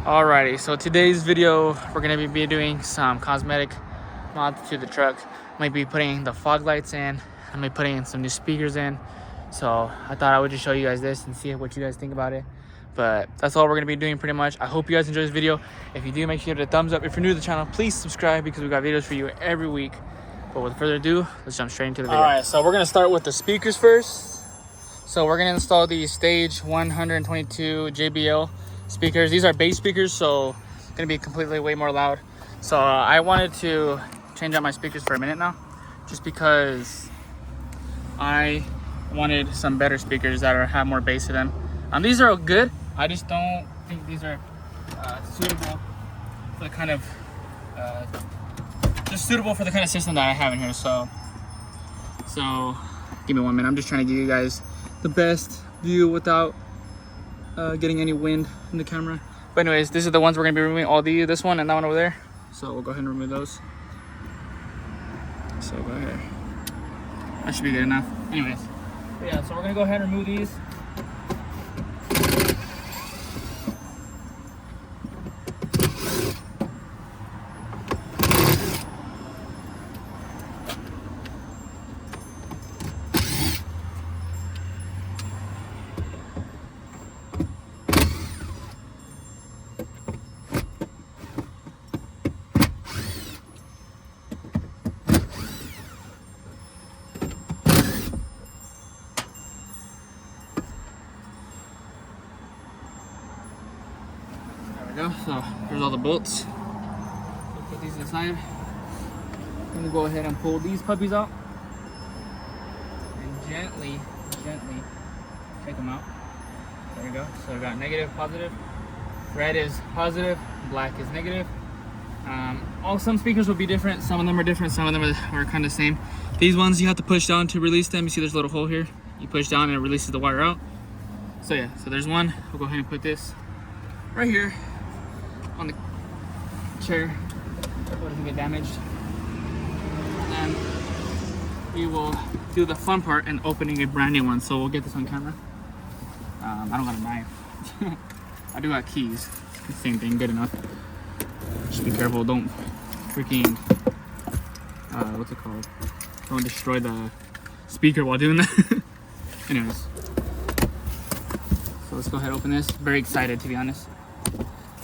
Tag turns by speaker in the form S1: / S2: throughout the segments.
S1: Alrighty, so today's video we're gonna be doing some cosmetic mods to the truck. Might be putting the fog lights in. I might be putting some new speakers in. So I thought I would just show you guys this and see what you guys think about it. But that's all we're gonna be doing pretty much. I hope you guys enjoy this video. If you do, make sure you give it a thumbs up. If you're new to the channel, please subscribe because we got videos for you every week. But with further ado, let's jump straight into the video. All right, so we're gonna start with the speakers first. So we're gonna install the Stage 122 JBL speakers. These are bass speakers, so it's gonna be completely way more loud. So I wanted to change out my speakers for a minute now, just because I wanted some better speakers that have more bass to them. These are good. I just don't think these are suitable for the kind of suitable for the kind of system that I have in here. So give me 1 minute. I'm just trying to give you guys the best view without getting any wind in the camera. But anyways, these are the ones we're gonna be removing. This one and that one over there. So we'll go ahead and remove those. So go ahead. That should be good enough. Anyways, but yeah, so we're gonna go ahead and remove these. So here's all the bolts. So put these inside. I'm gonna go ahead and pull these puppies out and gently take them out. There we go. So I got negative, positive. Red is positive, black is negative. Some speakers will be different. Some of them are different. Some of them are kind of the same. These ones you have to push down to release them. You see there's a little hole here. You push down and it releases the wire out. So yeah, so there's one. We'll go ahead and put this right here on the chair so it doesn't get damaged. And we will do the fun part in opening a brand new one. So we'll get this on camera. I don't got a knife. I do got keys. Same thing, good enough. Just be careful, don't freaking, what's it called? Don't destroy the speaker while doing that. Anyways. So let's go ahead and open this. Very excited, to be honest.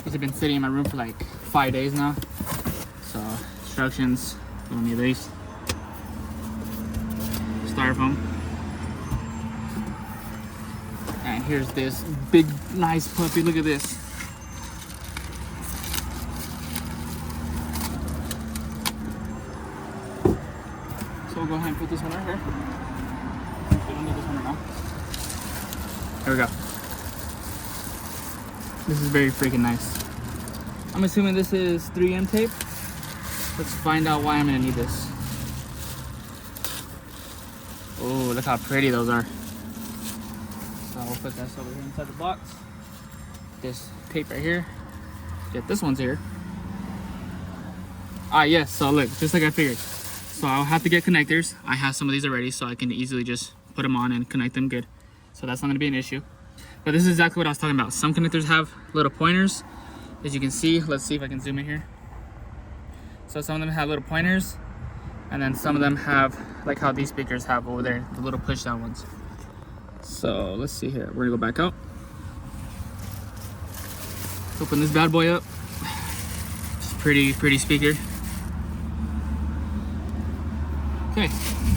S1: These have been sitting in my room for like 5 days now. So instructions, you don't need these. Styrofoam. And here's this big, nice puppy. Look at this. So we'll go ahead and put this one right here. We don't need this one right now. There we go. This is very freaking nice. I'm assuming this is 3M tape. Let's find out why I'm gonna need this. Oh, look how pretty those are. So we'll put this over here inside the box. This tape right here. Get this one's here. Yes, so look, just like I figured. So I'll have to get connectors. I have some of these already, so I can easily just put them on and connect them good. So that's not gonna be an issue. But this is exactly what I was talking about. Some connectors have little pointers, as you can see. Let's see if I can zoom in here. So some of them have little pointers, and then some of them have, like how these speakers have over there, the little push down ones. So let's see here. We're gonna go back out. Let's open this bad boy up. It's pretty speaker. Okay,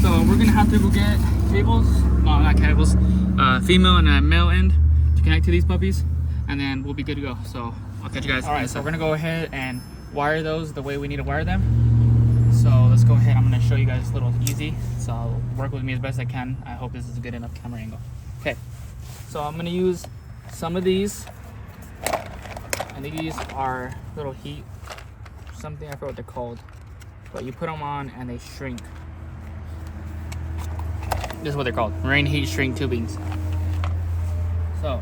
S1: so we're gonna have to go get cables. No, not cables. Female and a male end to connect to these puppies, and then we'll be good to go. So I'll catch you guys. All right, so we're gonna go ahead and wire those the way we need to wire them. So let's go ahead. I'm gonna show you guys a little easy. So I'll work with me as best I can. I hope this is a good enough camera angle. Okay, so I'm gonna use some of these, and these are little heat something. I forget what they're called, but you put them on and they shrink. This is what they're called, rain heat shrink tubings. So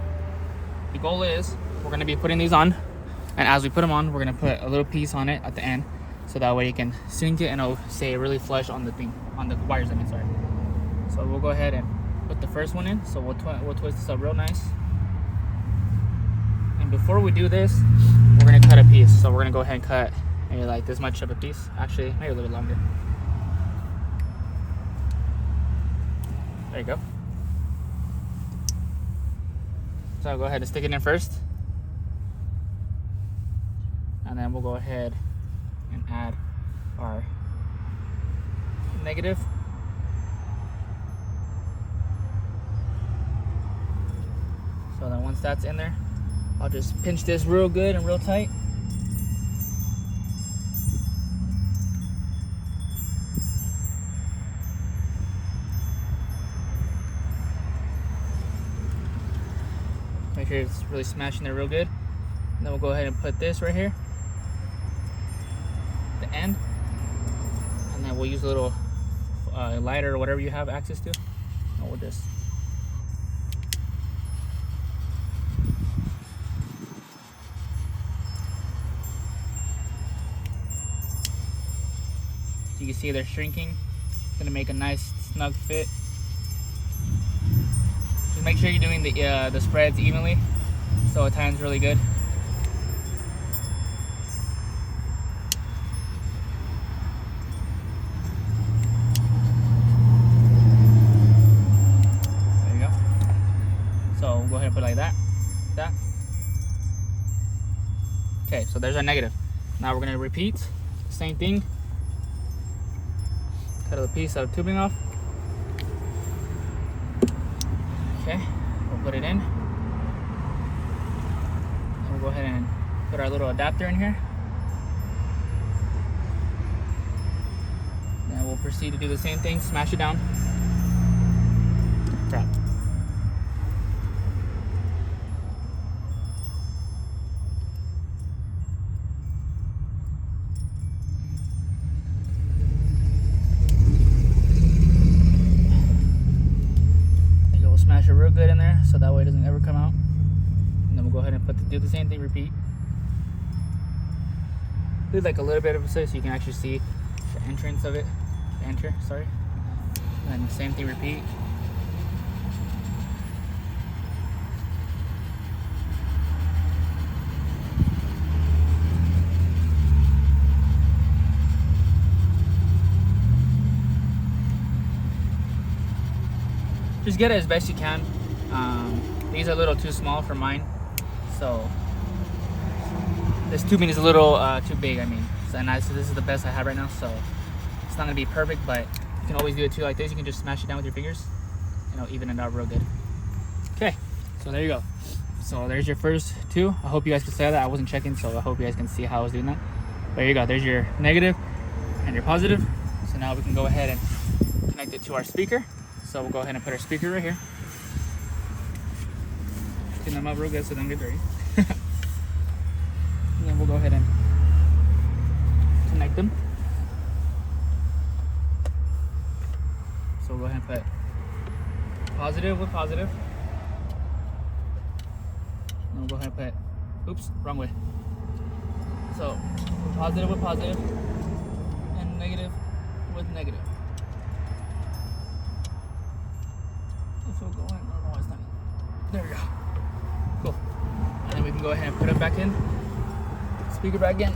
S1: the goal is we're going to be putting these on, and as we put them on, we're going to put a little piece on it at the end, so that way you can sync it and it'll stay really flush on the thing, on the wires. I mean, sorry. So we'll go ahead and put the first one in. So we'll twist this up real nice. And before we do this, we're gonna cut a piece. So we're gonna go ahead and cut maybe like this much of a piece. Actually, maybe a little bit longer. There you go. So I'll go ahead and stick it in first. And then we'll go ahead and add our negative. So then once that's in there, I'll just pinch this real good and real tight. Make sure it's really smashing there real good. And then we'll go ahead and put this right here, the end, and then we'll use a little lighter or whatever you have access to. And we'll just you can see they're shrinking. It's gonna make a nice snug fit. Just make sure you're doing the spreads evenly so it tightens really good. There you go. So we'll go ahead and put it like that. Okay, so there's our negative. Now we're gonna repeat the same thing. Cut a piece of tubing off. Okay, we'll put it in. And we'll go ahead and put our little adapter in here. Then we'll proceed to do the same thing, smash it down. Crap. Smash it real good in there so that way it doesn't ever come out. And then we'll go ahead and do the same thing, repeat. Leave like a little bit of a space so you can actually see the entrance of it. Sorry. And same thing, repeat. Just get it as best you can. These are a little too small for mine, so this tubing is a little too big. I mean, so this is the best I have right now, so it's not gonna be perfect, but you can always do it too like this. You can just smash it down with your fingers, and it'll even it out real good. Okay, so there you go. So there's your first two. I hope you guys can see that. I wasn't checking, so I hope you guys can see how I was doing that. There you go. There's your negative and your positive. So now we can go ahead and connect it to our speaker. So we'll go ahead and put our speaker right here. Clean them up real good so they don't get dirty. And then we'll go ahead and connect them. So we'll go ahead and put positive with positive. And we'll go ahead and put, oops, wrong way. So positive with positive and negative with negative. Going. I don't know why it's not. There we go. Cool. And then we can go ahead and put it back in. Speaker back in.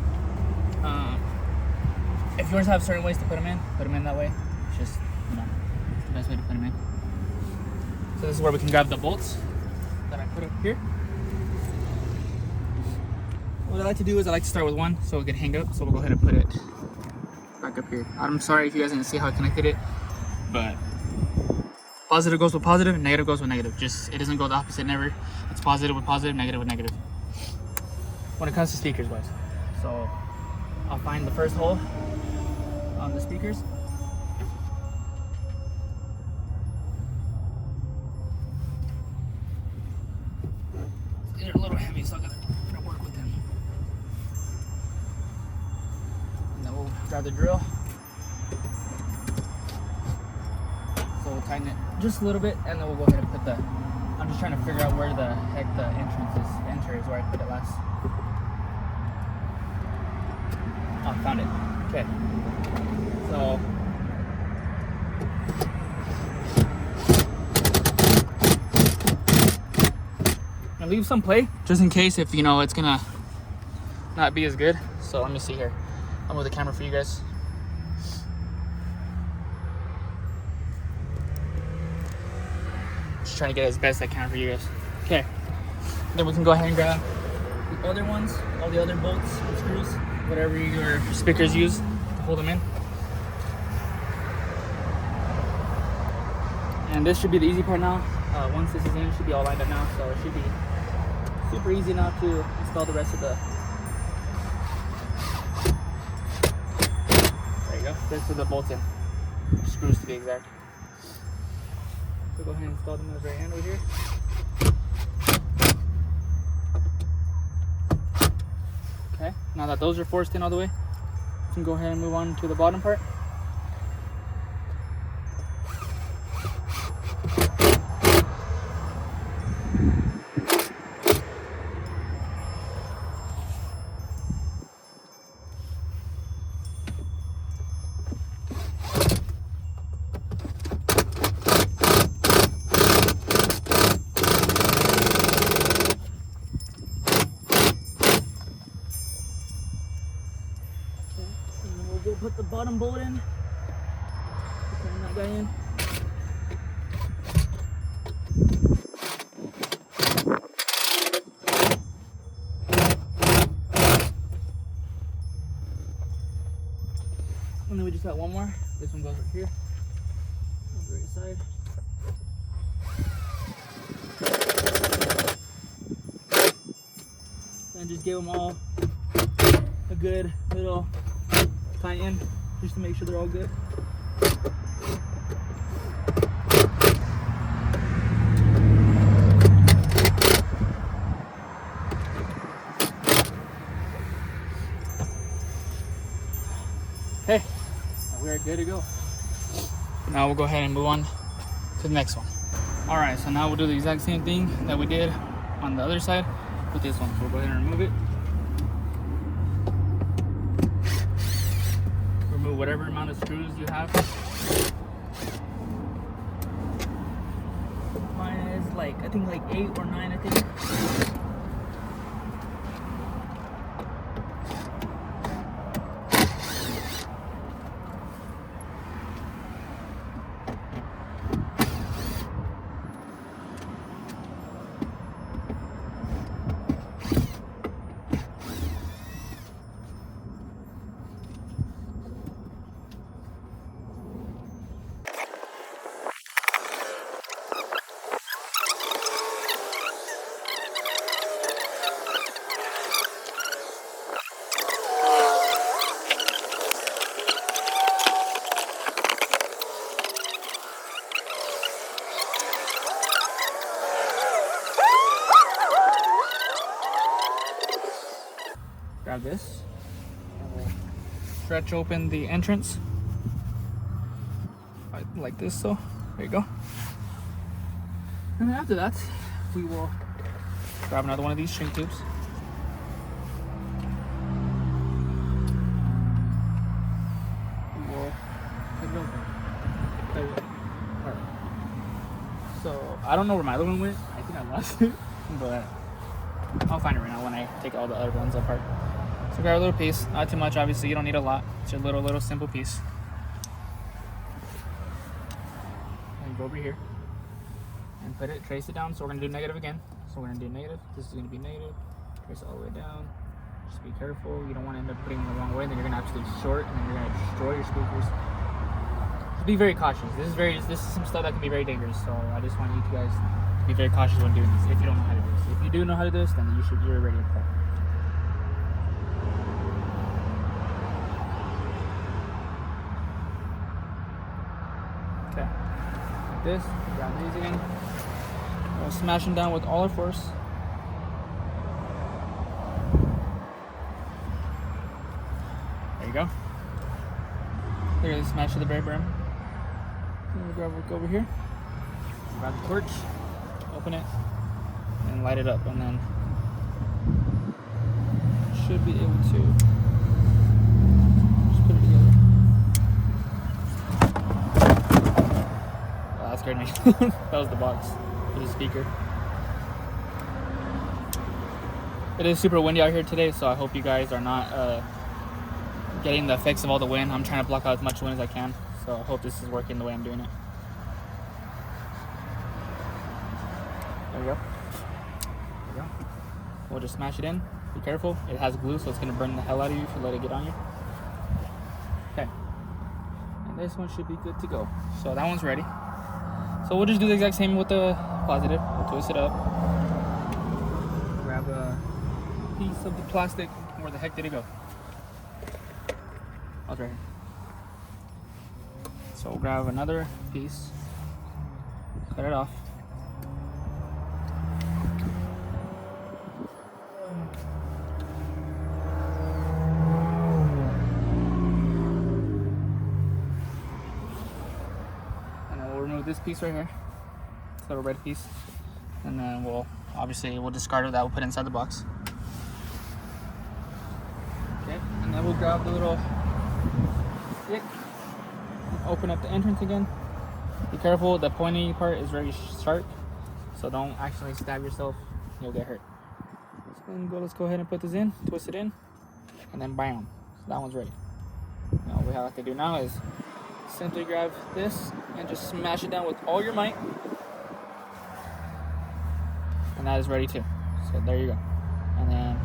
S1: If yours have certain ways to put them in that way. It's just, you know, it's the best way to put them in. So this is where we can grab the bolts that I put up here. What I like to do is I like to start with one so it can hang up. So we'll go ahead and put it back up here. I'm sorry if you guys didn't see how I connected it, but positive goes with positive, negative goes with negative. Just, it doesn't go the opposite, never. It's positive with positive, negative with negative. When it comes to speakers wise. So, I'll find the first hole on the speakers. They're a little heavy, so I gotta work with them. And then we'll grab the drill. So we'll tighten it just a little bit, and then we'll go ahead and put the, I'm just trying to figure out where the heck the entrance is. The enter is where I put it last. Oh, found it. Okay. So I'm gonna leave some play just in case if you know it's gonna not be as good. So let me see here. I'll move the camera for you guys. Just trying to get it as best I can for you guys. Okay. Then we can go ahead and grab the other ones, all the other bolts, screws, whatever your speakers use to hold them in. And this should be the easy part now. Once this is in, it should be all lined up now, so it should be super easy now to install the rest of the. There you go. Rest of the bolts in, screws to be exact. So go ahead and install them at the very end over here. Okay. Now that those are forced in all the way, we can go ahead and move on to the bottom part. We'll put the bottom bolt in. Turn that guy in. And then we just got one more. This one goes right here. On the right side. And just give them all a good little tighten just to make sure they're all good. Okay, we're good to go. Now we'll go ahead and move on to the next one. All right, so now we'll do the exact same thing that we did on the other side with this one. So we'll go ahead and remove it. Remove whatever amount of screws you have. Mine is like, I think like 8 or 9, I think. Grab this, and we'll stretch open the entrance like this. So there you go. And then after that, we will grab another one of these shrink tubes. We will cut it open. Alright. So I don't know where my other one went. I think I lost it, but I'll find it right now when I take all the other ones apart. So grab a little piece, not too much, obviously you don't need a lot. It's a little simple piece. And go over here and put it, trace it down. So we're gonna do negative again. So we're gonna do negative. This is gonna be negative. Trace it all the way down. Just be careful. You don't want to end up putting it the wrong way. Then you're gonna absolutely short, and then you're gonna destroy your speakers. Just be very cautious. This is some stuff that can be very dangerous. So I just want you guys to be very cautious when doing this. If you don't know how to do this, if you do know how to do this, then you're ready to play. Okay, like this, grab these again. We'll smash them down with all our force. There you go. There it is, smash to the very brim. We'll grab it over here. Grab the torch, open it, and light it up, and then should be able to just put it together. Oh, that scared me. That was the box for the speaker. It is super windy out here today, so I hope you guys are not getting the effects of all the wind. I'm trying to block out as much wind as I can, so I hope this is working the way I'm doing it. There we go. There we go. We'll just smash it in. Be careful. It has glue, so it's going to burn the hell out of you if you let it get on you. Okay. And this one should be good to go. So that one's ready. So we'll just do the exact same with the positive. We'll twist it up. Grab a piece of the plastic. Where the heck did it go? Oh, it's right here. So we'll grab another piece. Cut it off. This piece right here, this little red piece, and then we'll discard it. That we'll put inside the box. Okay, and then we'll grab the little stick, open up the entrance again. Be careful, the pointy part is very sharp, so don't actually stab yourself, you'll get hurt. So let's go ahead and put this in, twist it in, and then bam, so that one's ready. Now what we have to do now is simply grab this and just smash it down with all your might, and that is ready too. So there you go. And then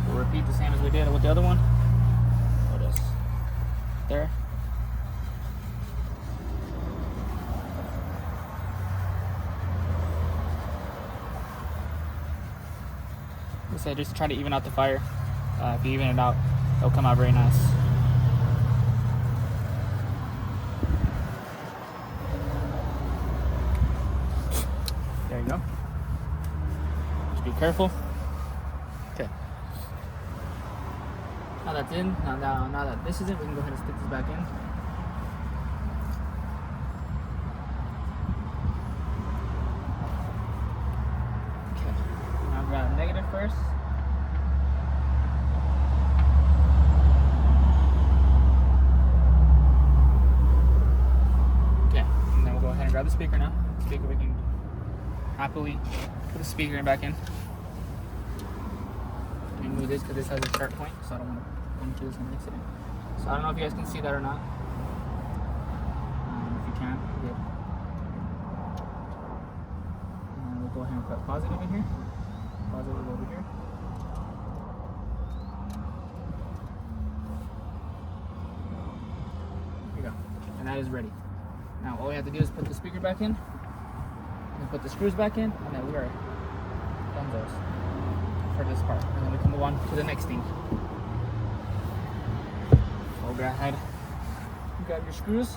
S1: we'll repeat the same as we did with the other one. Put this there. Like I said, just try to even out the fire. If you even it out, it'll come out very nice. There you go. Just be careful. Okay. Now that's in. Now that this is in, we can go ahead and stick this back in. Okay. Now grab negative first. Okay. And then we'll go ahead and grab the speaker now. The speaker we can happily put the speaker back in. Let me move this because this has a sharp point, so I don't want to go into this and mix it in. So I don't know if you guys can see that or not. If you can, good. And we'll go ahead and put positive in here. Positive over here. Here we go. And that is ready. Now all we have to do is put the speaker back in. And put the screws back in, and then we are done those for this part. And then we can move on to the next thing. So go ahead, grab your screws.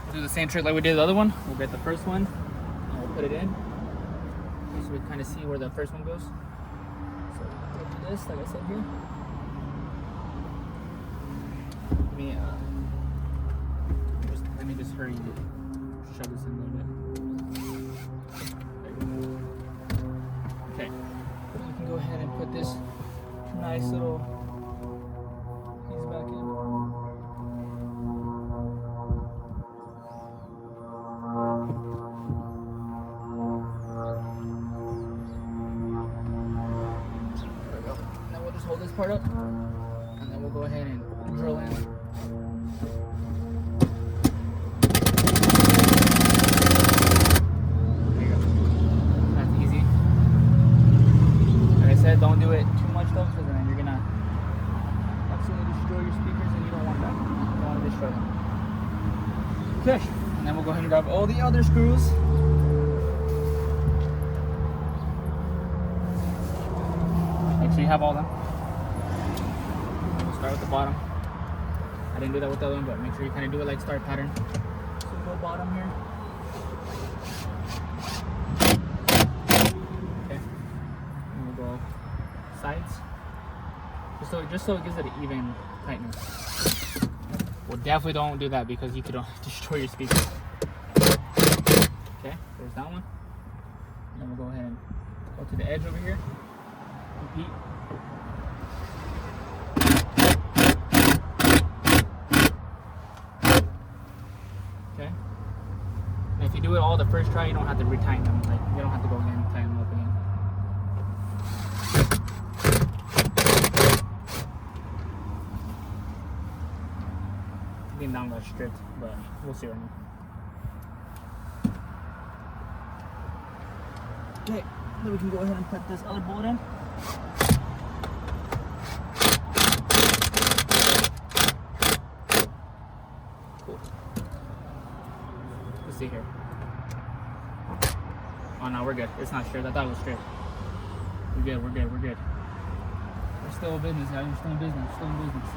S1: We'll do the same trick like we did the other one. We'll get the first one and we'll put it in, so we kind of see where the first one goes. So we'll do this, like I said here. Let me just hurry shove this in a little bit. Okay, we can go ahead and put this nice little piece back in. There we go. And then we'll just hold this part up, and then we'll go ahead and drill in. Don't do it too much though, because then you're gonna absolutely destroy your speakers, and you don't want that. You don't want to destroy them. Okay, and then we'll go ahead and grab all the other screws. Make sure you have all of them. We'll start with the bottom. I didn't do that with the other one, but make sure you kind of do it like star pattern. So go bottom here. Sides, just so it gives it an even tightness. Well, definitely don't do that because you could destroy your speaker. Okay, there's that one. And then we'll go ahead and go to the edge over here. Repeat. Okay. And if you do it all the first try, you don't have to retighten them. Like, you don't have to go again and tighten them up again. getting down that strict, but we'll see right now. Okay, then we can go ahead and put this other bolt in. Cool. Let's see here. Oh no, we're good. It's not straight. I thought it was straight. We're good, we're good, we're good. We're still in business, guys. We're still in business. We're still in business.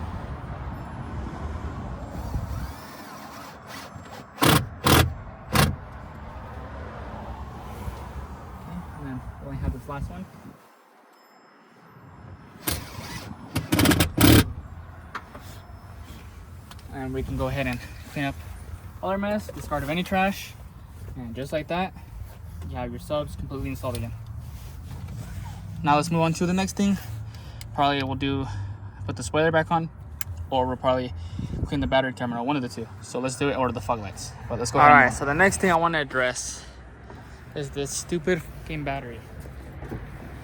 S1: Okay, and then we only have this last one. And we can go ahead and clean up all our mess, discard of any trash, and just like that, you have your subs completely installed again. Now let's move on to the next thing. Probably we'll put the spoiler back on, or we'll probably clean the battery terminal, one of the two. So let's do it, or the fog lights. But let's go ahead. All right, so the next thing I want to address is this stupid fucking battery.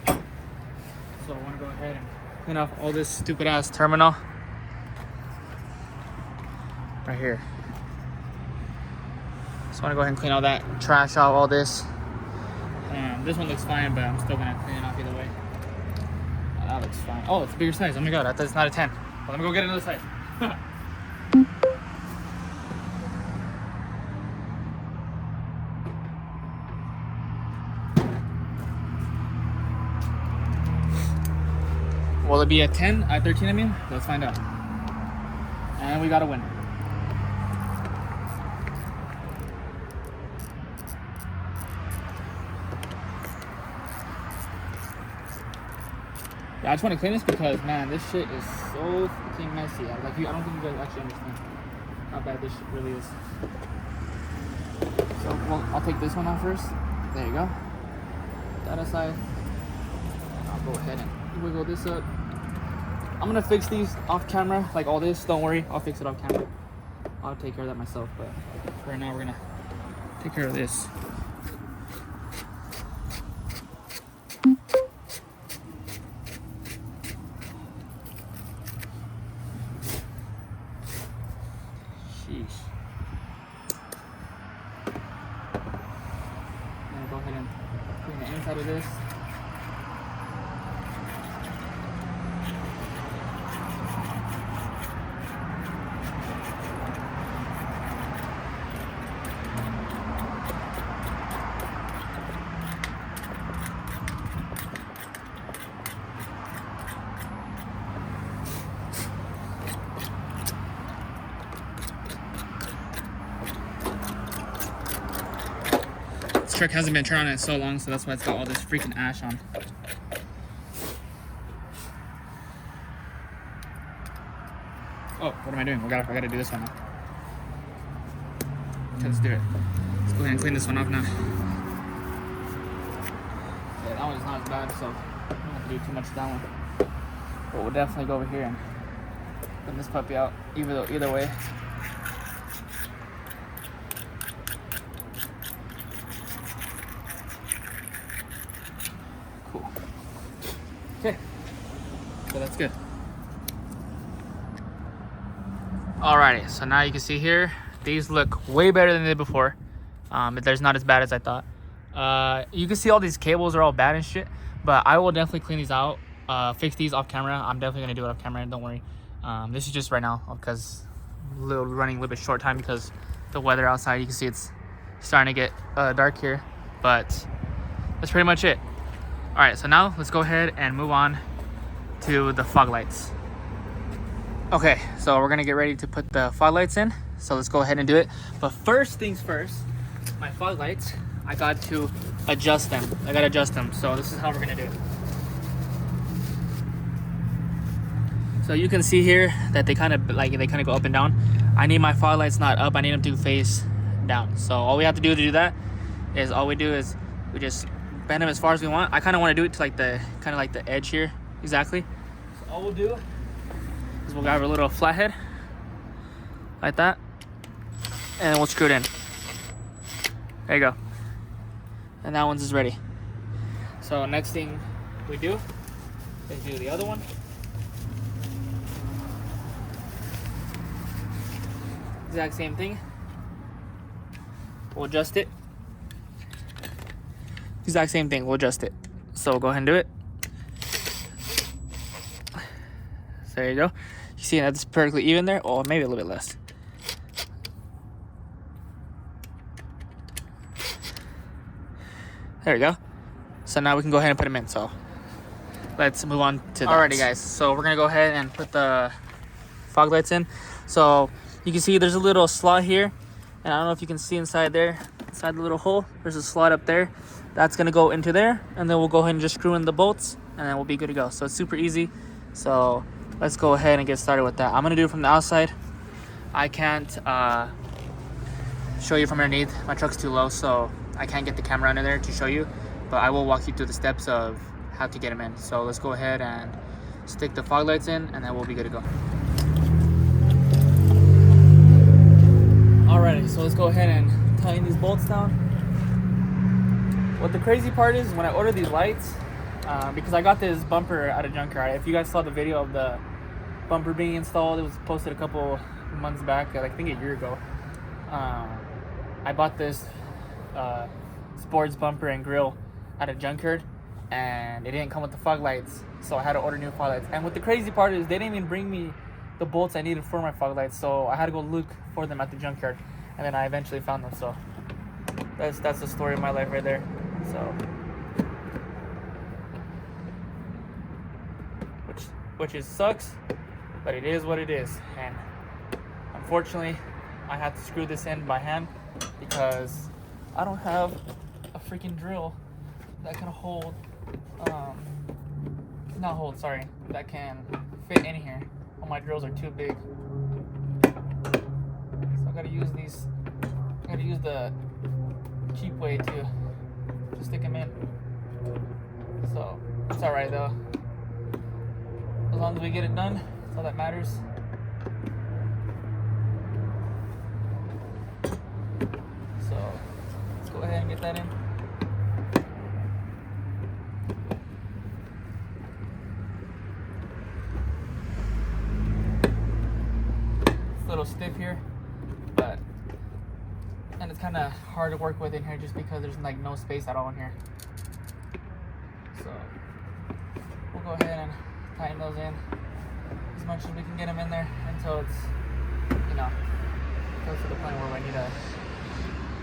S1: So I want to go ahead and clean off all this stupid ass terminal right here. So I want to go ahead and clean all that trash out, all this. This one looks fine, but I'm still gonna clean it off either way. Oh, that looks fine. Oh, it's a bigger size. Oh my god, I thought it's not a 10. Well, let me go get another size. Will it be a 10? A 13, I mean? Let's find out. And we got a winner. I just want to clean this because, man, this shit is so fucking messy. I don't think you guys actually understand how bad this shit really is. So, well, I'll take this one off first. There you go. Put that aside. And I'll go ahead and wiggle this up. I'm going to fix these off camera, like all this. Don't worry, I'll fix it off camera. I'll take care of that myself, but right now we're going to take care of this. Go ahead and clean the inside of this. This truck hasn't been turned on in so long, so that's why it's got all this freaking ash on. Oh, what am I doing? I gotta do this one now. Okay, let's do it. Let's go ahead and clean this one off now. Yeah, that one's not as bad, so I don't have to do too much to that one. But we'll definitely go over here and clean this puppy out either way. Cool. Okay, so that's good. Alrighty, so now you can see here, these look way better than they did before. There's not as bad as I thought. You can see all these cables are all bad and shit, but I will definitely clean these out, fix these off camera. I'm definitely gonna do it off camera, don't worry. This is just right now because running a little bit short time because the weather outside. You can see it's starting to get dark here, but that's pretty much it. All right, so now let's go ahead and move on to the fog lights. Okay, so we're gonna get ready to put the fog lights in. So let's go ahead and do it. But first things first, my fog lights, I got to adjust them. So this is how we're gonna do it. So you can see here that they kind of go up and down. I need my fog lights not up. I need them to face down. So all we have to do that is we just bend them as far as we want. I kind of want to do it to like the edge here exactly. So all we'll do is we'll grab a little flathead like that, and then we'll screw it in. There you go. And that one's is ready. So next thing we do is do the other one. exact same thing. We'll adjust it. Exact same thing, we'll adjust it. So go ahead and do it. So there you go. You see that's perfectly even there, or maybe a little bit less. There we go. So now we can go ahead and put them in. So let's move on to that. Alrighty guys, so we're gonna go ahead and put the fog lights in. So you can see there's a little slot here, and I don't know if you can see inside there, inside the little hole, there's a slot up there. That's gonna go into there, and then we'll go ahead and just screw in the bolts, and then we'll be good to go. So it's super easy. So let's go ahead and get started with that. I'm gonna do it from the outside. I can't show you from underneath. My truck's too low, so I can't get the camera under there to show you, but I will walk you through the steps of how to get them in. So let's go ahead and stick the fog lights in, and then we'll be good to go. Alrighty, so let's go ahead and tighten these bolts down. What the crazy part is, when I ordered these lights, because I got this bumper at a junkyard. If you guys saw the video of the bumper being installed, it was posted a couple months back, I think a year ago. I bought this sports bumper and grill at a junkyard, and it didn't come with the fog lights, so I had to order new fog lights. And what the crazy part is, they didn't even bring me the bolts I needed for my fog lights, so I had to go look for them at the junkyard, and then I eventually found them. So that's the story of my life right there. So which is sucks, but it is what it is. And unfortunately I had to screw this in by hand because I don't have a freaking drill that can hold that can fit in here. All my drills are too big, so I gotta use the cheap way to stick them in. So it's all right though, as long as we get it done, that's all that matters. So let's go ahead and get that in. It's a little stiff here, and it's kind of hard to work with in here just because there's like no space at all in here. So we'll go ahead and tighten those in as much as we can get them in there until it's, close to the point where I need to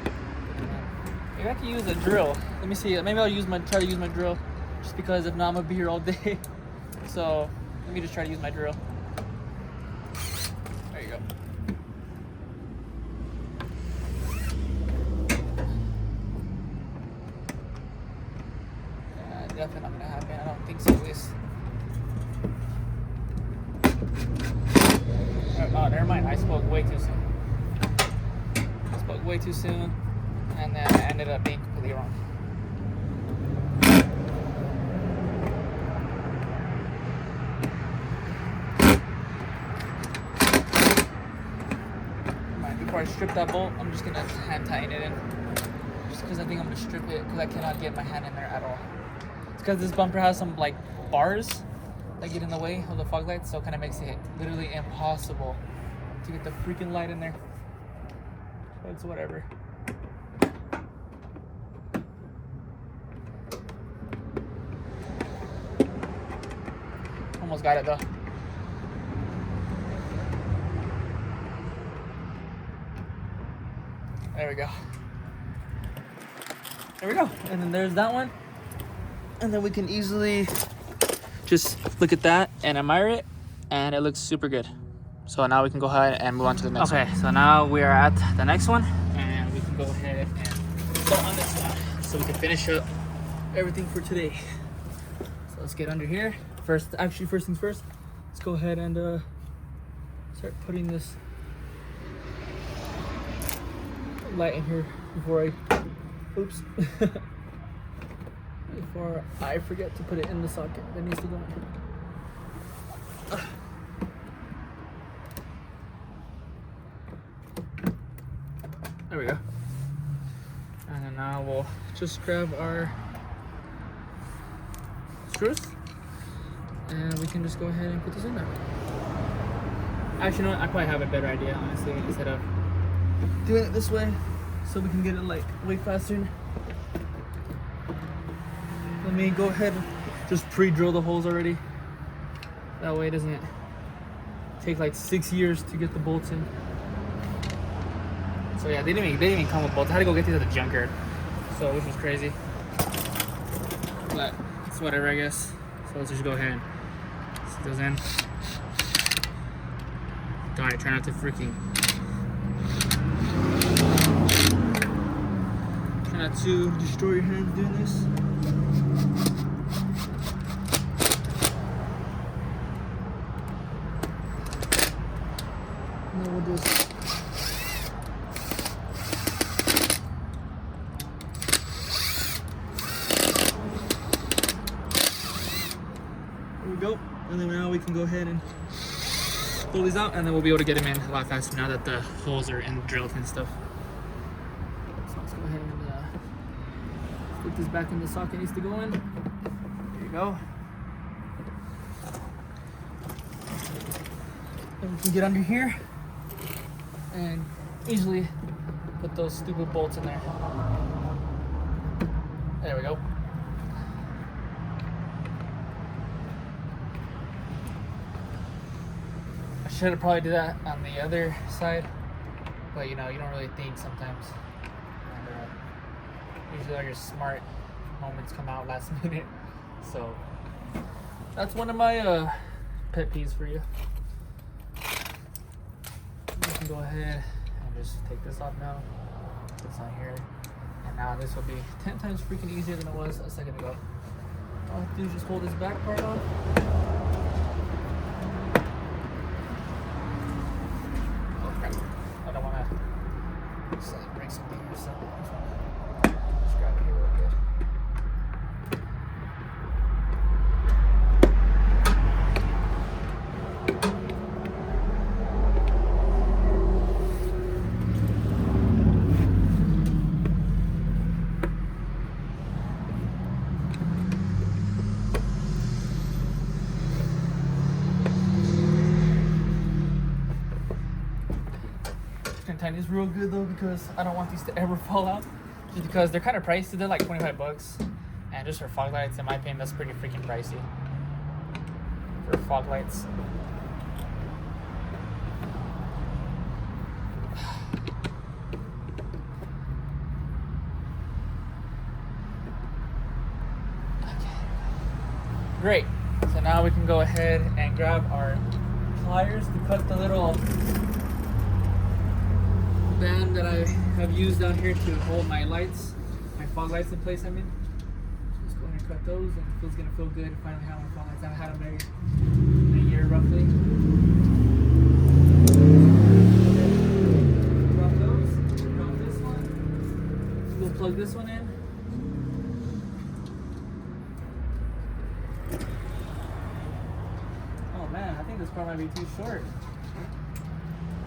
S1: get them in. Maybe I can use a drill. Let me see. Maybe I'll try to use my drill, just because if not, I'm gonna be here all day. So let me just try to use my drill. There you go. Definitely not gonna happen. I don't think so, at least. Oh, never mind. I spoke way too soon. And then I ended up being completely wrong. Before I strip that bolt, I'm just gonna hand tighten it in. Just because I think I'm gonna strip it, because I cannot get my hand in there at all. Because this bumper has some like bars that get in the way of the fog lights, so it kind of makes it literally impossible to get the freaking light in there. But it's whatever. Almost got it though. There we go. There we go. And then there's that one. And then we can easily just look at that and admire it, and it looks super good. So now we can go ahead and move on to the next one. Okay, so now we are at the next one, and we can go ahead and start on this one, so we can finish up everything for today. So let's get under here. First things first, let's go ahead and start putting this light in here before I forget to put it in the socket that needs to go in. There we go. And then now we'll just grab our screws, and we can just go ahead and put this in there. Actually, no, I probably have a better idea, honestly, instead of doing it this way so we can get it like way faster. Let me go ahead and just pre-drill the holes already. That way it doesn't take like 6 years to get the bolts in. So yeah, they didn't even come with bolts. I had to go get these at the junkyard, so which was crazy. But it's whatever, I guess. So let's just go ahead and stick those in. Darn it, try not to freaking. Try not to destroy your hands doing this. And then we'll just. There we go. And then now we can go ahead and pull these out, and then we'll be able to get them in a lot faster now that the holes are in drilled and stuff. So let's go ahead and put this back in the socket it needs to go in. There you go. Then we can get under here and easily put those stupid bolts in there. There we go. I should have probably did that on the other side, but you know, you don't really think sometimes. And, usually all your smart moments come out last minute. So that's one of my pet peeves for you. You can go ahead and just take this off now. Put this on here. And now this will be 10 times freaking easier than it was a second ago. All I have to do is just hold this back part on. Break something here, so just grab it here real good. Tighten these real good though, because I don't want these to ever fall out. Just because they're kind of pricey. They're like 25 bucks, and just for fog lights, in my opinion, that's pretty freaking pricey for fog lights. Okay. Great. So now we can go ahead and grab our pliers to cut the little band that I have used down here to hold my lights, my fog lights in place. I mean, just go ahead and cut those, and it feels gonna feel good to finally have my fog lights. I've had them there in a year roughly. Drop those. Drop this one. We'll plug this one in. Oh man, I think this part might be too short.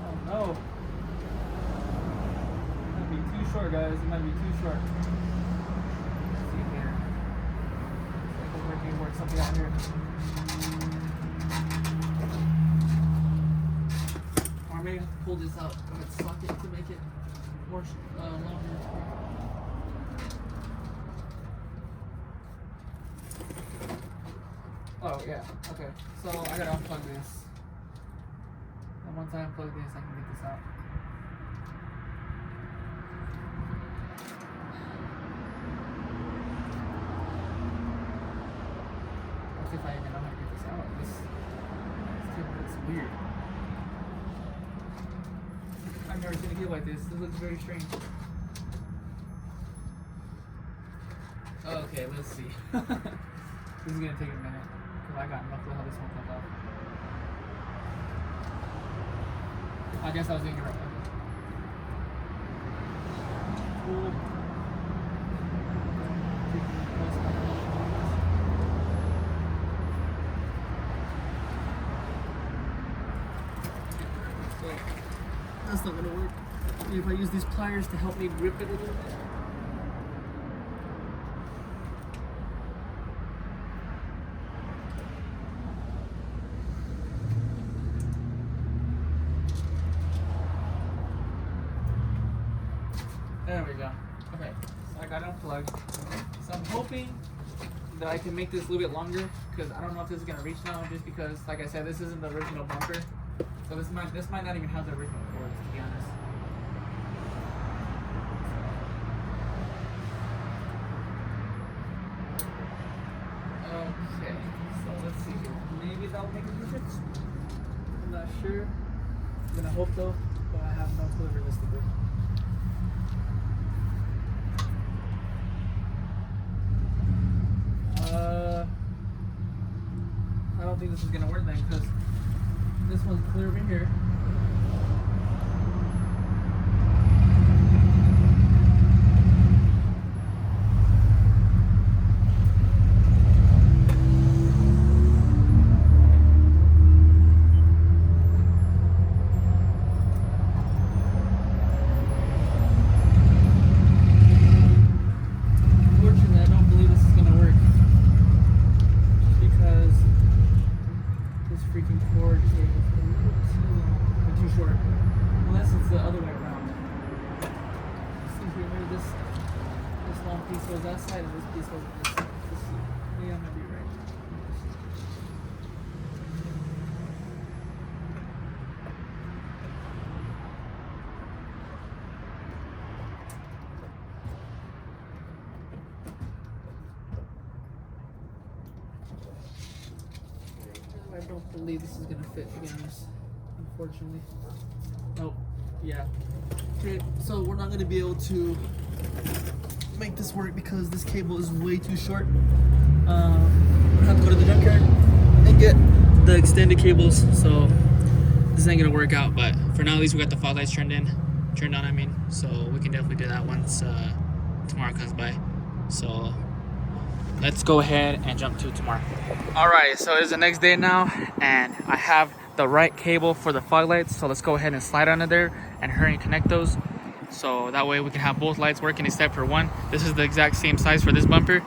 S1: Oh no. Too short, guys. It might be too short. Let's see here. I think we can work something out here. Or maybe have to pull this out of its socket to make it more longer. Oh yeah. Okay. So I gotta unplug this. And once I unplug this, I can get this out. If I even know how to get this out. It's weird. I've never seen a kid like this. This looks very strange. Okay, let's see. This is gonna take a minute, because I got no clue how this one comes off. I guess I was doing it right. Cool. That's not gonna work. Maybe if I use these pliers to help me grip it a little bit. There we go. Okay, so I got it unplugged. So I'm hoping that I can make this a little bit longer because I don't know if this is gonna reach now. Just because, like I said, this isn't the original bumper, so this might not even have the original cords, to be honest. Okay, so let's see here. Maybe that'll make a difference. I'm not sure. I'm gonna hope though, but I have no clue realistically. I don't think this is gonna work then because this one's clear over here. Unfortunately, I don't believe this is gonna work because this freaking cord is a little too short. Unless it's the other way around. See here, maybe this long piece goes that side and this piece goes this side. Maybe I might be right. I don't believe this is gonna fit, to be honest. Unfortunately. Oh, yeah. Okay, so we're not gonna be able to make this work because this cable is way too short. We're gonna have to go to the junkyard and get the extended cables. So this ain't gonna work out. But for now, at least we got the fog lights turned on. I mean, so we can definitely do that once tomorrow comes by. So let's go ahead and jump to tomorrow. Alright, so it's the next day now, and I have the right cable for the fog lights. So let's go ahead and slide under there and hurry and connect those. So that way we can have both lights working except for one. This is the exact same size for this bumper.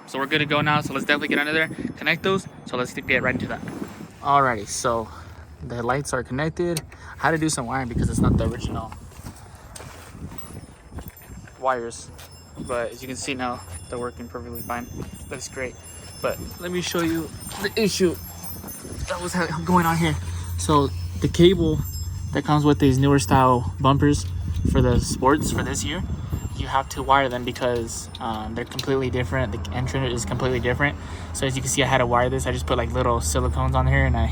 S1: So we're good to go now. So let's definitely get under there, connect those. So let's get right into that. Alrighty, so the lights are connected. I had to do some wiring because it's not the original wires. But as you can see now, they're working perfectly fine. Looks great. But let me show you the issue that was going on here. So the cable that comes with these newer style bumpers for the sports for this year, you have to wire them because they're completely different. The entrance is completely different. So as you can see, I had to wire this. I just put like little silicones on here and I,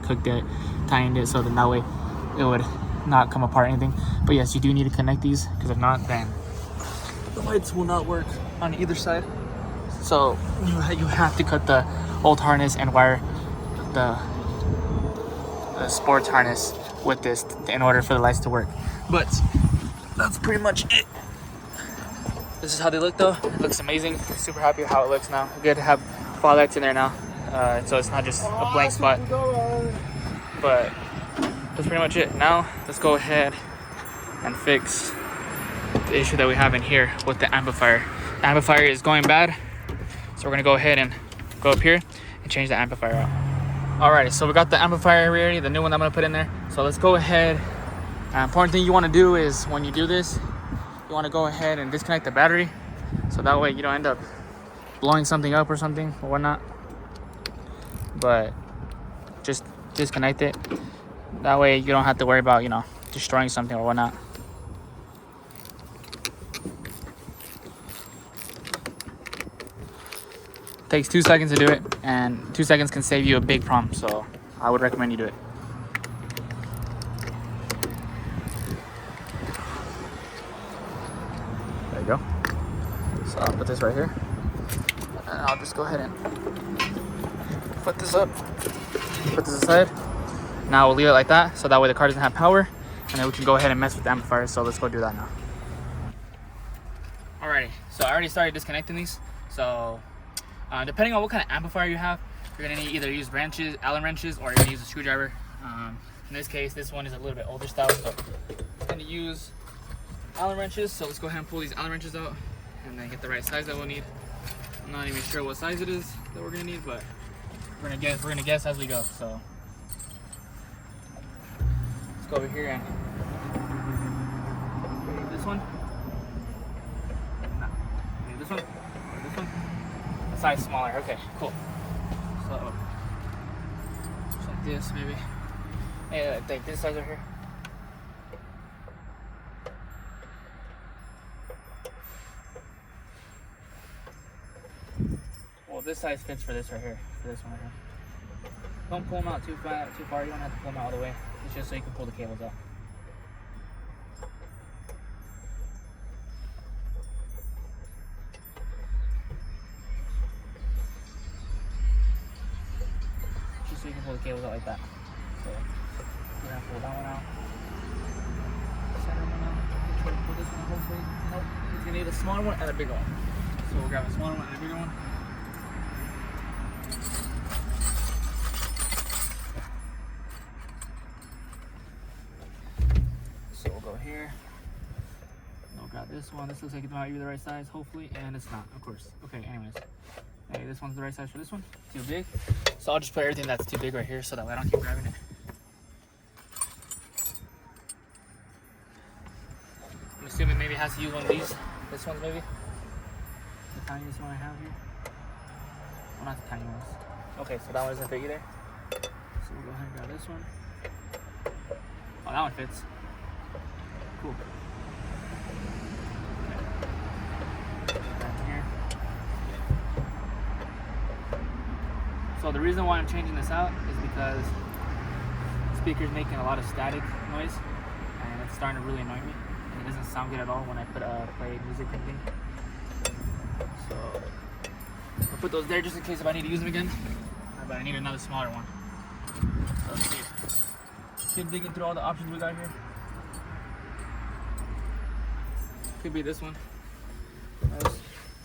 S1: cooked it, tightened it so that way it would not come apart or anything. But yes, you do need to connect these because if not, then the lights will not work on either side. So you have to cut the old harness and wire the sports harness with this in order for the lights to work. But that's pretty much it. This is how they look though. It looks amazing. Super happy how it looks now. Good to have fog lights in there now. So it's not just a blank spot. But that's pretty much it. Now let's go ahead and fix the issue that we have in here with the amplifier. The amplifier is going bad. So we're gonna go ahead and go up here and change the amplifier out. Alrighty, so we got the amplifier already, the new one I'm gonna put in there. So let's go ahead. Important thing you wanna do is when you do this, you wanna go ahead and disconnect the battery. So that way you don't end up blowing something up or something or whatnot. But just disconnect it. That way you don't have to worry about, destroying something or whatnot. Takes 2 seconds to do it, and 2 seconds can save you a big problem, so I would recommend you do it. There you go. So I'll put this right here, and I'll just go ahead and put this up, put this aside. Now we'll leave it like that, so that way the car doesn't have power, and then we can go ahead and mess with the amplifier, so let's go do that now. Alrighty, so I already started disconnecting these, so depending on what kind of amplifier you have, you're gonna need either use wrenches, Allen wrenches, or you're gonna use a screwdriver. In this case, this one is a little bit older style, so I'm gonna use Allen wrenches. So let's go ahead and pull these Allen wrenches out and then get the right size that we'll need. I'm not even sure what size it is that we're gonna need, but we're gonna guess as we go. So let's go over here and this one? No. Maybe this one? Or this one? A size smaller. Okay, cool. So, just like this, maybe. Yeah, like this size right here. Well, this size fits for this right here. For this one right here. Don't pull them out too far. You don't have to pull them out all the way. It's just so you can pull the cables out. Just so you can pull the cables out like that. So we're gonna pull that one out. Center one out. Try to pull this one hopefully. Nope. It's gonna need a smaller one and a bigger one. So we'll grab a smaller one and a bigger one. Here. We'll grab this one. This looks like it might be the right size, hopefully, and it's not, of course. Okay, anyways. Hey, this one's the right size for this one. Too big. So I'll just put everything that's too big right here so that way I don't keep grabbing it. I'm assuming maybe it has to use one of these. This one's maybe. The tiniest one I have here. Well, not the tiny ones. Okay, so that one doesn't fit either. So we'll go ahead and grab this one. Oh, that one fits. Cool. Here. So the reason why I'm changing this out is because the speaker's making a lot of static noise and it's starting to really annoy me. And it doesn't sound good at all when I play music and thing. So I'll put those there just in case if I need to use them again. But I need another smaller one. So let's see. Keep digging through all the options we got here. Could be this one.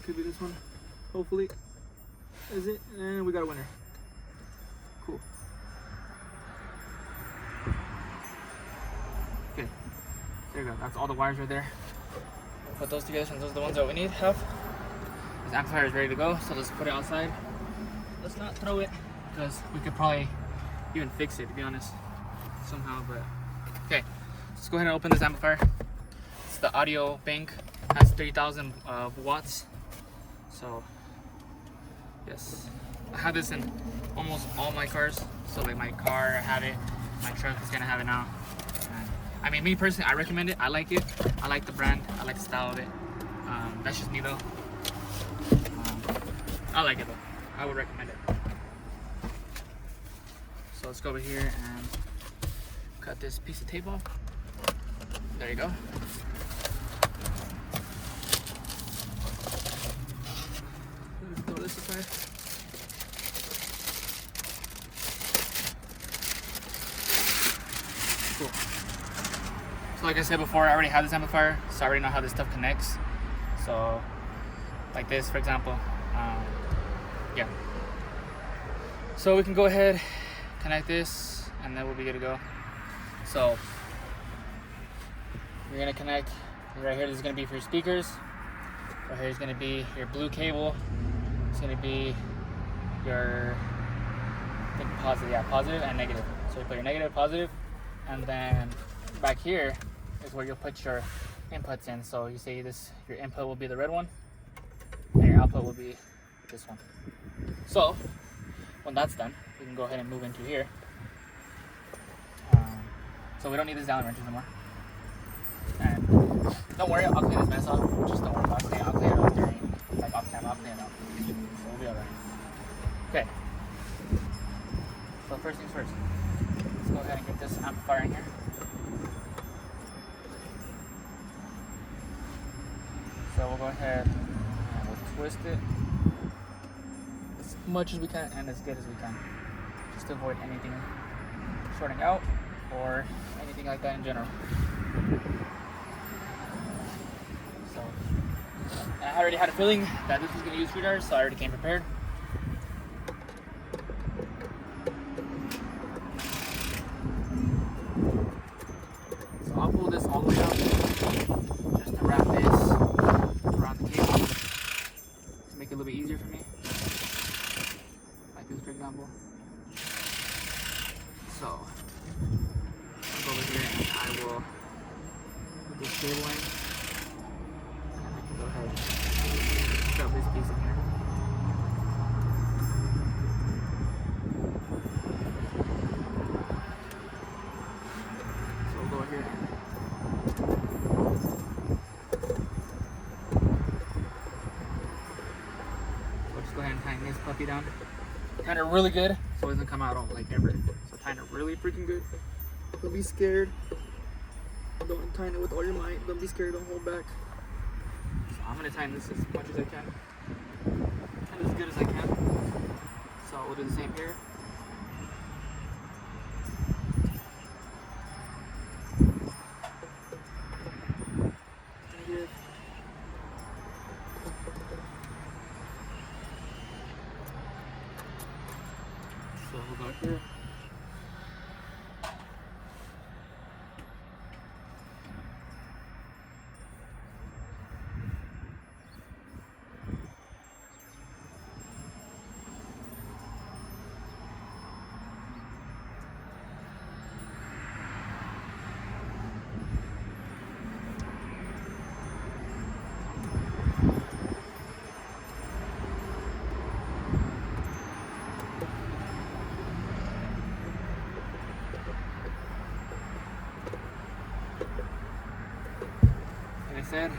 S1: Could be this one. Hopefully. Is it? And we got a winner. Cool. Okay. There you go. That's all the wires right there. Put those together since those are the ones that we need to have. This amplifier is ready to go, so let's put it outside. Let's not throw it because we could probably even fix it, to be honest, somehow. But okay, let's go ahead and open this amplifier. The audio bank has 30,000 watts. So yes, I have this in almost all my cars. So like my car, I have it. My truck is gonna have it now. And, I mean, me personally, I recommend it. I like it. I like the brand. I like the style of it. That's just me though. I like it though. I would recommend it. So let's go over here and cut this piece of tape off. There you go. This aside. Cool. So like I said before, I already have this amplifier, so I already know how this stuff connects. So like this, for example, yeah. So we can go ahead, connect this, and then we'll be good to go. So you're gonna connect right here. This is gonna be for your speakers. Right here is gonna be your blue cable. It's going to be your, I think positive and negative. So you put your negative, positive, and then back here is where you'll put your inputs in. So you say this, your input will be the red one, and your output will be this one. So when that's done, we can go ahead and move into here. So we don't need this Allen wrenches anymore. And don't worry, I'll clean this mess off. Just don't worry about it. I'll clean it up during, like off camera, I'll clean it up. So we'll be alright. Okay. So first things first. Let's go ahead and get this amplifier in here. So we'll go ahead and we'll twist it as much as we can and as good as we can. Just to avoid anything shorting out or anything like that in general. So, and I already had a feeling that this was going to use screwdrivers, so I already came prepared. So I'll pull this all the way out just to wrap this around the cable to make it a little bit easier for me. Like this, for example. So I'll go over here and I will put this cable in. this piece in here. So we'll go here. We'll just go ahead and tighten this puppy down. Tighten it really good so it doesn't come out all like ever. So tighten it really freaking good. Don't be scared. Don't tighten it with all your might. Don't be scared. Don't hold back. So I'm gonna tighten this as much as I can and as good as I can. So we'll do the same here. Negative. So we'll go here. Like I said,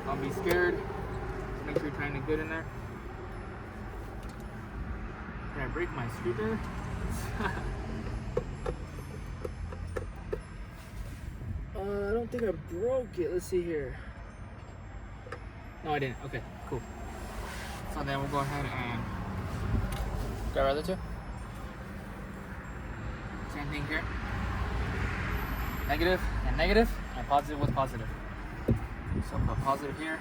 S1: don't be scared. Just make sure you're trying to get in there. Did I break my scooter? I don't think I broke it. Let's see here. No, I didn't. Okay, cool. So then we'll go ahead and grab our other two. Same thing here. Negative and negative, and positive with positive. So put positive here.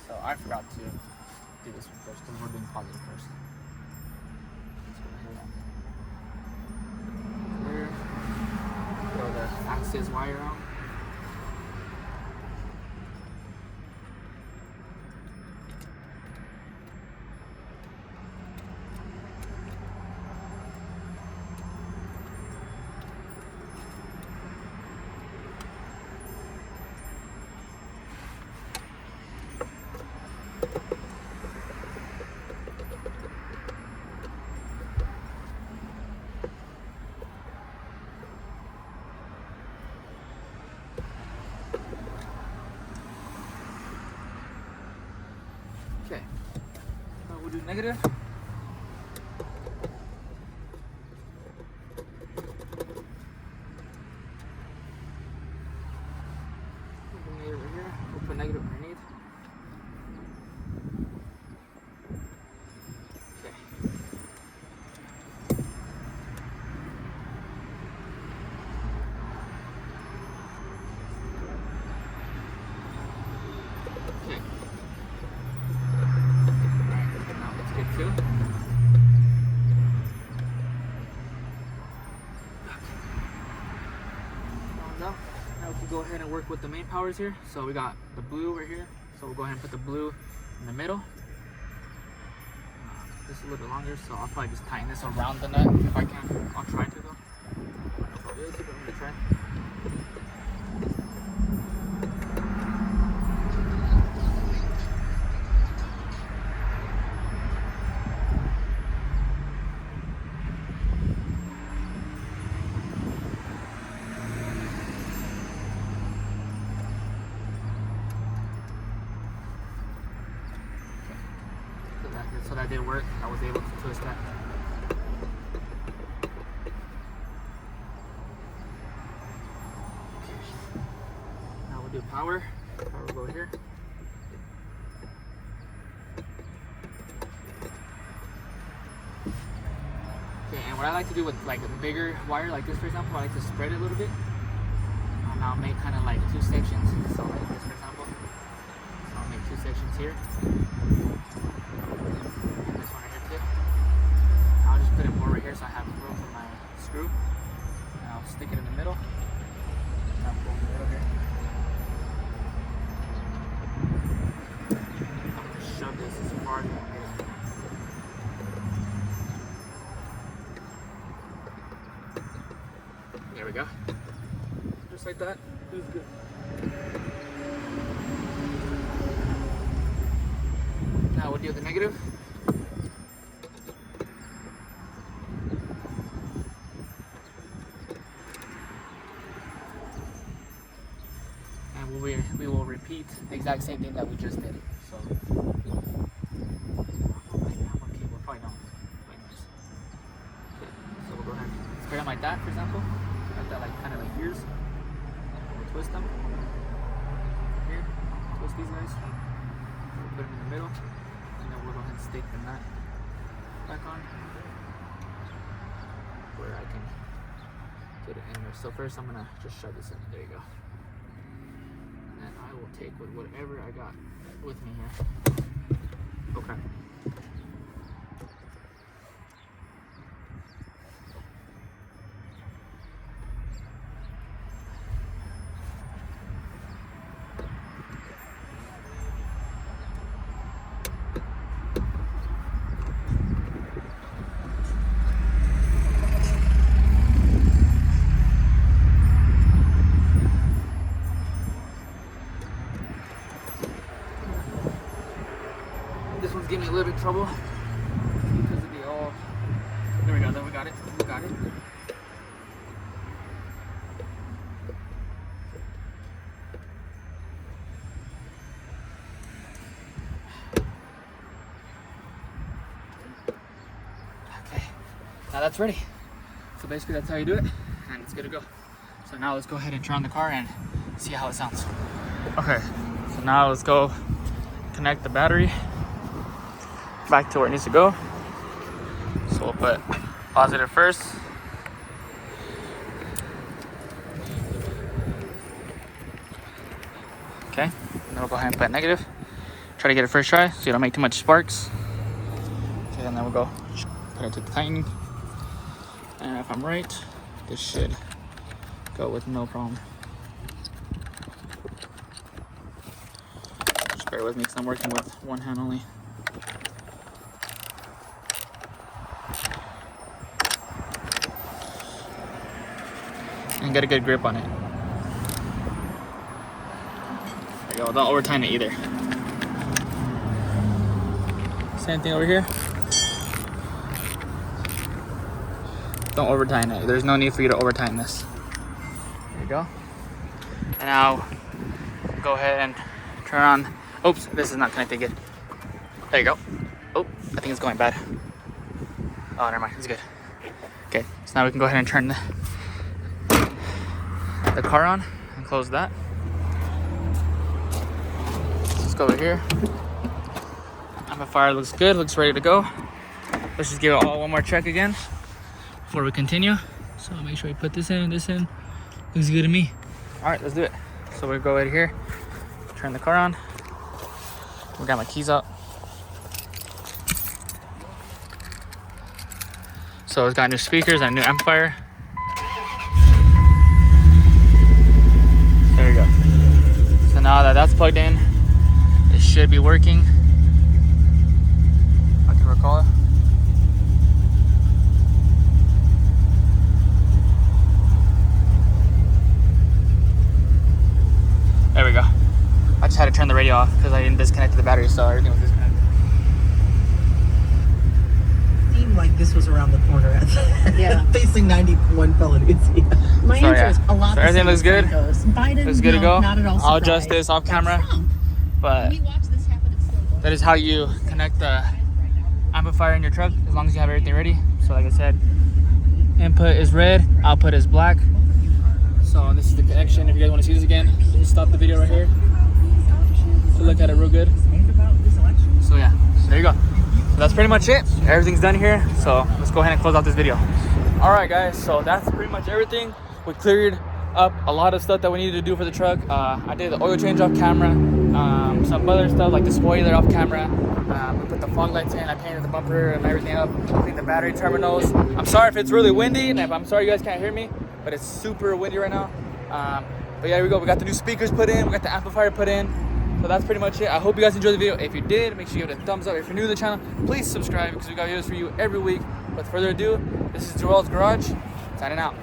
S1: So I forgot to do this one first because we're doing positive first. Let's go ahead. Here. Throw the access wire out. Okay, now we'll do negative. We'll put negative right here. We'll put negative underneath. Okay. Okay. Two. Now we can go ahead and work with the main powers here. So we got the blue right here. So we'll go ahead and put the blue in the middle. This is a little bit longer, so I'll probably just tighten this around the nut if I can. I'll try to though. I don't know if it is, but I'm gonna try. So that did work. I was able to twist that. Okay. Now we'll do power. Power will go here. Okay, and what I like to do with like a bigger wire like this, for example, I like to spread it a little bit. And I'll make kind of like two sections. So like this, for example. So I'll make two sections here. Put it more right here so I have room for my screw. And I'll stick it in the middle. And I'll pull in the middle here. There we go. Just like that. Feels good. Now we'll deal with the negative. And we will repeat the exact same thing that we just did. So we'll go ahead and spread them like that, for example. Like that, like kind of like ears. We'll twist them. Here, twist these guys. We'll put them in the middle. And then we'll go ahead and stick the nut back on. Where I can get it in there. So first I'm gonna just shove this in. There you go. And then I will take with whatever I got with me here. Okay. This one's giving me a little bit of trouble because of the all. There we go. Then we got it. We got it. Okay. Now that's ready. So basically that's how you do it, and it's good to go. So now let's go ahead and turn on the car and see how it sounds. Okay. So now let's go connect the battery back to where it needs to go. So we'll put positive first. Okay, and then we'll go ahead and put negative. Try to get it first try so you don't make too much sparks. Okay, and then we'll go put it to the tightening. And if I'm right, this should go with no problem. Just bear with me because I'm working with one hand only. And get a good grip on it. There you go, don't over tighten it either. Same thing over here. Don't over tighten it. There's no need for you to over tighten this. There you go. And now go ahead and turn on. Oops, this is not connected good. There you go. Oh, I think it's going bad. Oh, never mind, it's good. Okay, so now we can go ahead and turn the car on and close that. Let's go over here. Amplifier looks good, looks ready to go. Let's just give it all one more check again before we continue. So make sure we put this in, this in. Looks good to me. All right, let's do it. So we'll go right here, turn the car on. We got my keys out. So it's got new speakers and a new amplifier. There we go. So now that that's plugged in, it should be working. I can recall it. There we go. I just had to turn the radio off because I didn't disconnect the battery, so everything was disconnected.
S2: Seemed like this was around the corner at facing 91 Philadelphia.
S3: My answer is a lot.
S1: So everything looks good.
S3: Biden,
S1: It's good to go.
S3: not at all
S1: I'll adjust this off camera, but that is how you connect the amplifier in your truck, as long as you have everything ready. So like I said, input is red, output is black. So this is the connection. If you guys want to see this again, just stop the video right here to look at it real good. So yeah, so there you go. So that's pretty much it. Everything's done here. So let's go ahead and close out this video. All right, guys. So that's pretty much everything. We cleared up a lot of stuff that we needed to do for the truck. I did the oil change off camera. Some other stuff like the spoiler off camera. We put the fog lights in. I painted the bumper and everything up. Cleaned the battery terminals. I'm sorry if it's really windy, and I'm sorry you guys can't hear me, but it's super windy right now. But yeah, here we go. We got the new speakers put in. We got the amplifier put in. So that's pretty much it. I hope you guys enjoyed the video. If you did, make sure you give it a thumbs up. If you're new to the channel, please subscribe because we got videos for you every week. Without further ado, this is Joel's Garage, signing out.